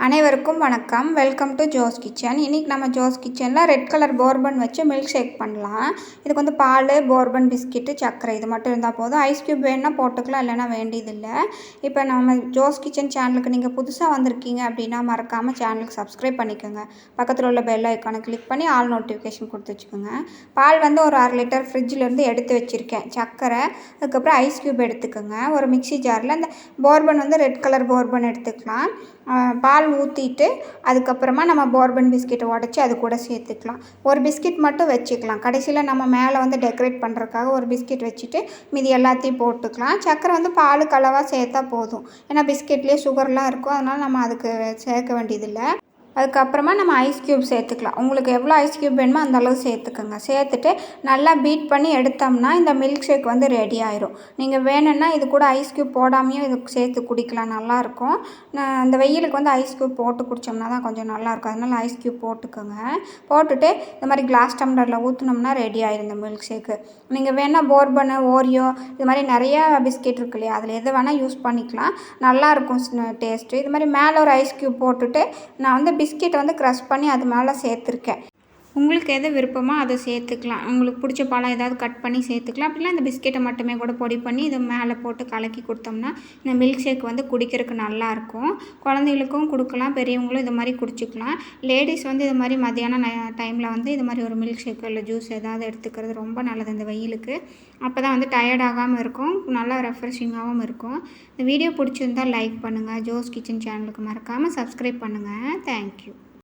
அனைவருக்கும் வணக்கம். Welcome to Jose kitchen. இன்றைக்கி நம்ம ஜோஸ் கிச்சனில் ரெட் கலர் போர்பன் வச்சு மில்க் ஷேக் பண்ணலாம். இதுக்கு வந்து பால், போர்பன், பிஸ்கெட்டு, சர்க்கரை இது மட்டும் இருந்தால் போதும். ஐஸ் க்யூப் வேணுன்னா போட்டுக்கலாம், இல்லைனா வேண்டியதில்லை. இப்போ நம்ம ஜோஸ் கிச்சன் சேனலுக்கு நீங்கள் புதுசாக வந்திருக்கீங்க அப்படின்னா மறக்காமல் சேனலுக்கு சப்ஸ்கிரைப் பண்ணிக்கோங்க. பக்கத்தில் உள்ள பெல் ஐக்கானை கிளிக் பண்ணி ஆல் நோட்டிஃபிகேஷன் கொடுத்து வச்சுக்கோங்க. பால் வந்து ஒரு 1/2 லிட்டர் ஃப்ரிட்ஜிலேருந்து எடுத்து வச்சுருக்கேன். சர்க்கரை, அதுக்கப்புறம் ஐஸ் க்யூப் எடுத்துக்கோங்க. ஒரு மிக்சி ஜாரில் இந்த போர்பன் வந்து ரெட் கலர் போர்பன் எடுத்துக்கலாம். பால் ஊற்றிட்டு அதுக்கப்புறமா நம்ம போர்பன் பிஸ்கெட்டை உடச்சி அது கூட சேர்த்துக்கலாம். ஒரு பிஸ்கெட் மட்டும் வச்சுக்கலாம். கடைசியில் நம்ம மேலே வந்து டெக்கரேட் பண்ணுறதுக்காக ஒரு பிஸ்கெட் வச்சுட்டு மீதி எல்லாத்தையும் போட்டுக்கலாம். சர்க்கரை வந்து பாலுக்கு அளவாக சேர்த்தா போதும். ஏன்னா பிஸ்கெட்லேயே சுகர்லாம் இருக்கும், அதனால் நம்ம அதுக்கு சேர்க்க வேண்டியதில்லை. அதுக்கப்புறமா நம்ம ஐஸ் க்யூப் சேர்த்துக்கலாம். உங்களுக்கு எவ்வளோ ஐஸ் க்யூப் வேணுமோ அந்தளவு சேர்த்துக்கோங்க. சேர்த்துட்டு நல்லா பீட் பண்ணி எடுத்தோம்னா இந்த மில்க் ஷேக் வந்து ரெடி ஆயிரும். நீங்கள் வேணும்னா இது கூட ஐஸ் க்யூப் போடாமையும் இது சேர்த்து குடிக்கலாம், நல்லாயிருக்கும். இந்த வெயிலுக்கு வந்து ஐஸ் க்யூப் போட்டு குடித்தோம்னா தான் கொஞ்சம் நல்லாயிருக்கும். அதனால் ஐஸ் க்யூப் போட்டுக்கோங்க. போட்டுட்டு இந்த மாதிரி கிளாஸ் டம்ளரில் ஊற்றினோம்னா ரெடி ஆயிரும் இந்த மில்க் ஷேக்கு. நீங்கள் வேணால் போர்பனு, ஓரியோ இது மாதிரி நிறையா பிஸ்கெட் இருக்கு இல்லையா, அதில் எது வேணால் யூஸ் பண்ணிக்கலாம். நல்லாயிருக்கும் டேஸ்ட்டு. இது மாதிரி மேலே ஒரு ஐஸ் க்யூப் போட்டுட்டு நான் வந்து பிஸ்கெட்டை வந்து க்ரஷ் பண்ணி அது மேலே சேர்த்துருக்கேன். உங்களுக்கு எது விருப்பமோ அதை சேர்த்துக்கலாம். உங்களுக்கு பிடிச்ச பழம் ஏதாவது கட் பண்ணி சேர்த்துக்கலாம். அப்படிலாம் இந்த பிஸ்கெட்டை மட்டுமே கூட பொடி பண்ணி இது மேலே போட்டு கலக்கி கொடுத்தோம்னா இந்த மில்க் ஷேக் வந்து குடிக்கிறதுக்கு நல்லாயிருக்கும். குழந்தைகளுக்கும் கொடுக்கலாம், பெரியவங்களும் இது மாதிரி குடிச்சிக்கலாம். லேடிஸ் வந்து இது மாதிரி மத்தியானம் டைமில் வந்து இது மாதிரி ஒரு மில்க் ஷேக் இல்லை ஜூஸ் ஏதாவது எடுத்துக்கிறது ரொம்ப நல்லது இந்த வெயிலுக்கு. அப்போ தான் வந்து டயர்ட் ஆகாமல் இருக்கும், நல்லா ரெஃப்ரெஷிங்காகவும் இருக்கும். இந்த வீடியோ பிடிச்சிருந்தால் லைக் பண்ணுங்கள். ஜோஸ் கிச்சன் சேனலுக்கு மறக்காமல் சப்ஸ்கிரைப் பண்ணுங்கள். தேங்க்யூ.